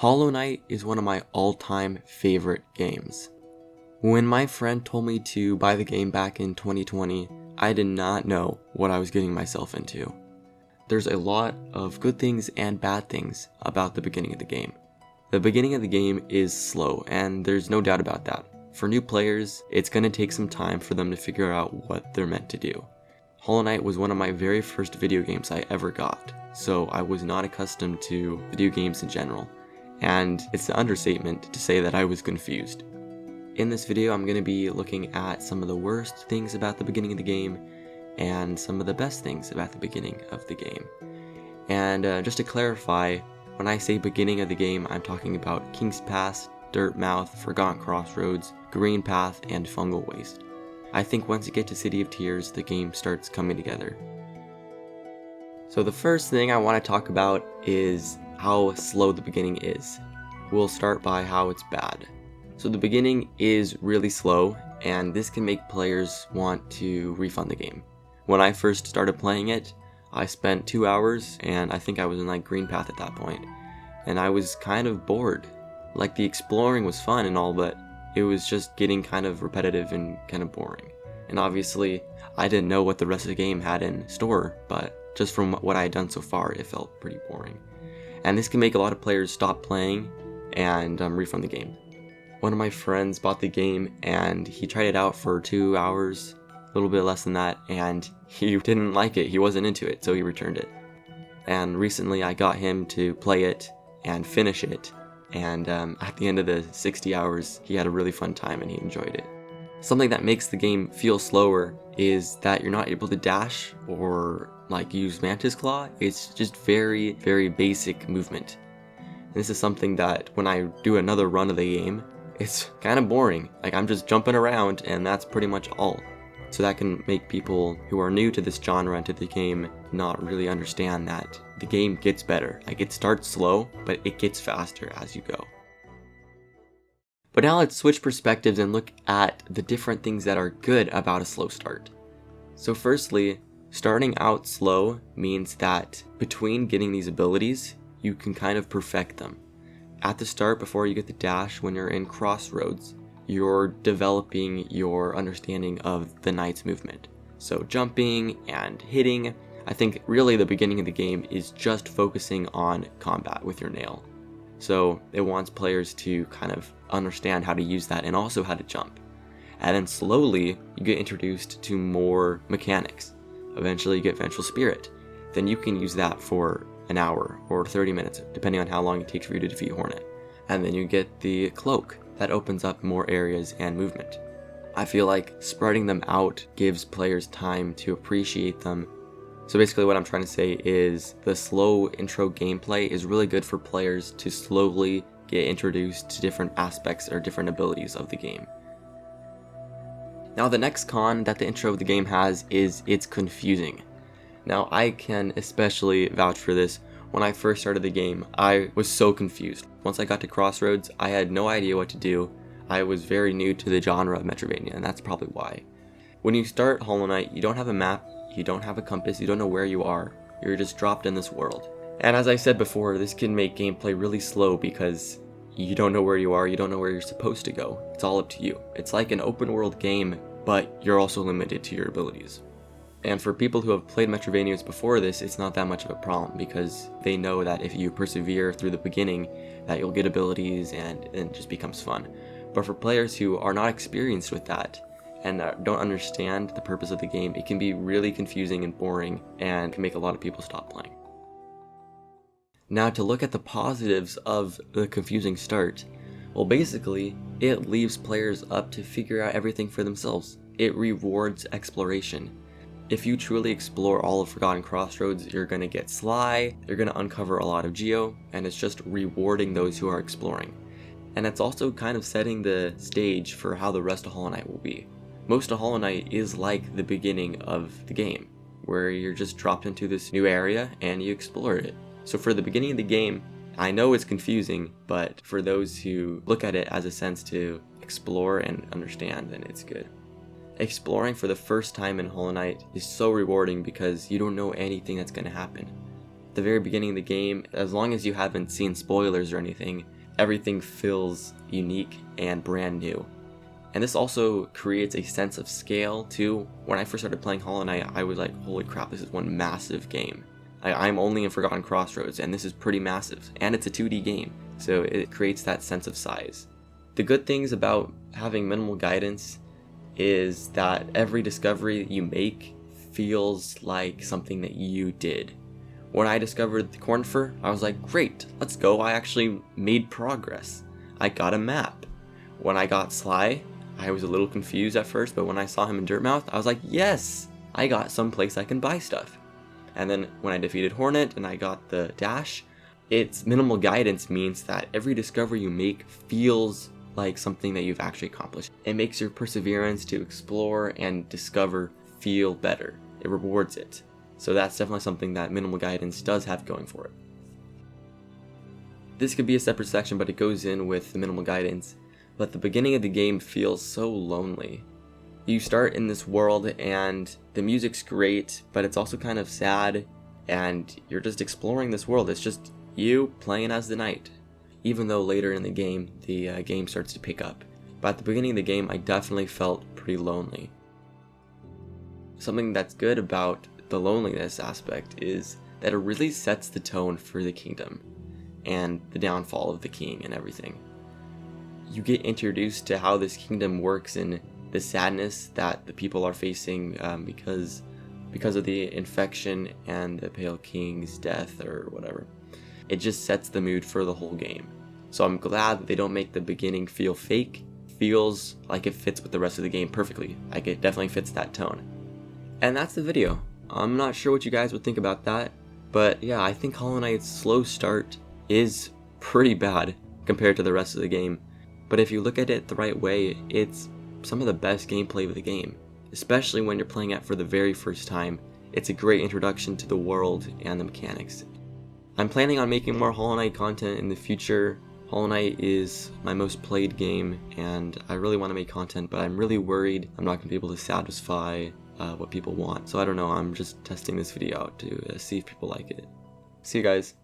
Hollow Knight is one of my all-time favorite games. When my friend told me to buy the game back in 2020, I did not know what I was getting myself into. There's a lot of good things and bad things about the beginning of the game. The beginning of the game is slow, and there's no doubt about that. For new players, it's going to take some time for them to figure out what they're meant to do. Hollow Knight was one of my very first video games I ever got, so I was not accustomed to video games in general, and it's an understatement to say that I was confused. In this video, I'm going to be looking at some of the worst things about the beginning of the game, and some of the best things about the beginning of the game. And just to clarify, when I say beginning of the game, I'm talking about King's Pass, Dirtmouth, Forgotten Crossroads, Green Path, and Fungal Waste. I think once you get to City of Tears, the game starts coming together. So the first thing I want to talk about is how slow the beginning is. We'll start by how it's bad. So the beginning is really slow, and this can make players want to refund the game. When I first started playing it, I spent 2 hours, and I think I was in like Green Path at that point, and I was kind of bored. Like, the exploring was fun and all, but it was just getting kind of repetitive and kind of boring. And obviously, I didn't know what the rest of the game had in store, but just from what I had done so far, it felt pretty boring. And this can make a lot of players stop playing and refund the game. One of my friends bought the game, and he tried it out for 2 hours, a little bit less than that, and he didn't like it. He wasn't into it, so he returned it. And recently I got him to play it and finish it, and at the end of the 60 hours, he had a really fun time and he enjoyed it. Something that makes the game feel slower is that you're not able to dash or like use Mantis Claw. It's just very, very basic movement. And this is something that when I do another run of the game, it's kind of boring. Like, I'm just jumping around and that's pretty much all. So that can make people who are new to this genre and to the game not really understand that the game gets better. Like, it starts slow, but it gets faster as you go. But now let's switch perspectives and look at the different things that are good about a slow start. So firstly, starting out slow means that between getting these abilities, you can kind of perfect them. At the start, before you get the dash, when you're in Crossroads, you're developing your understanding of the knight's movement. So jumping and hitting. I think really the beginning of the game is just focusing on combat with your nail. So it wants players to kind of understand how to use that and also how to jump. And then slowly you get introduced to more mechanics. Eventually you get Vengeful Spirit. Then you can use that for an hour or 30 minutes, depending on how long it takes for you to defeat Hornet. And then you get the Cloak. That opens up more areas and movement. I feel like spreading them out gives players time to appreciate them. So basically what I'm trying to say is the slow intro gameplay is really good for players to slowly get introduced to different aspects or different abilities of the game. Now the next con that the intro of the game has is it's confusing. Now I can especially vouch for this. When I first started the game, I was so confused. Once I got to Crossroads, I had no idea what to do. I was very new to the genre of Metroidvania, and that's probably why. When you start Hollow Knight, you don't have a map, you don't have a compass, you don't know where you are. You're just dropped in this world. And as I said before, this can make gameplay really slow because you don't know where you are, you don't know where you're supposed to go. It's all up to you. It's like an open world game, but you're also limited to your abilities. And for people who have played Metroidvanias before this, it's not that much of a problem because they know that if you persevere through the beginning, that you'll get abilities and it just becomes fun. But for players who are not experienced with that and don't understand the purpose of the game, it can be really confusing and boring and can make a lot of people stop playing. Now to look at the positives of the confusing start, well, basically, it leaves players up to figure out everything for themselves. It rewards exploration. If you truly explore all of Forgotten Crossroads, you're going to get Sly, you're going to uncover a lot of Geo, and it's just rewarding those who are exploring. And it's also kind of setting the stage for how the rest of Hollow Knight will be. Most of Hollow Knight is like the beginning of the game, where you're just dropped into this new area and you explore it. So for the beginning of the game, I know it's confusing, but for those who look at it as a sense to explore and understand, then it's good. Exploring for the first time in Hollow Knight is so rewarding because you don't know anything that's going to happen. the very beginning of the game, as long as you haven't seen spoilers or anything, everything feels unique and brand new. And this also creates a sense of scale too. When I first started playing Hollow Knight, I was like, holy crap, this is one massive game. I'm only in Forgotten Crossroads, and this is pretty massive, and it's a 2D game, so it creates that sense of size. The good things about having minimal guidance is that every discovery you make feels like something that you did. When I discovered the Cornfur, I was like, great, let's go, I actually made progress. I got a map. When I got Sly, I was a little confused at first, but when I saw him in Dirtmouth, I was like, yes, I got someplace I can buy stuff. And then when I defeated Hornet and I got the dash, its minimal guidance means that every discovery you make feels like something that you've actually accomplished. It makes your perseverance to explore and discover feel better. It rewards it. So that's definitely something that minimal guidance does have going for it. This could be a separate section, but it goes in with the minimal guidance. But the beginning of the game feels so lonely. You start in this world and the music's great, but it's also kind of sad, and you're just exploring this world. It's just you playing as the knight. Even though later in the game game starts to pick up. But at the beginning of the game, I definitely felt pretty lonely. Something that's good about the loneliness aspect is that it really sets the tone for the kingdom and the downfall of the king and everything. You get introduced to how this kingdom works and the sadness that the people are facing because of the infection and the Pale King's death or whatever. It just sets the mood for the whole game. So I'm glad that they don't make the beginning feel fake. Feels like it fits with the rest of the game perfectly. Like it definitely fits that tone. And that's the video. I'm not sure what you guys would think about that, but yeah, I think Hollow Knight's slow start is pretty bad compared to the rest of the game. But if you look at it the right way, it's some of the best gameplay of the game, especially when you're playing it for the very first time. It's a great introduction to the world and the mechanics. I'm planning on making more Hollow Knight content in the future. Hollow Knight is my most played game, and I really want to make content, but I'm really worried I'm not going to be able to satisfy what people want. So I don't know, I'm just testing this video out to see if people like it. See you guys.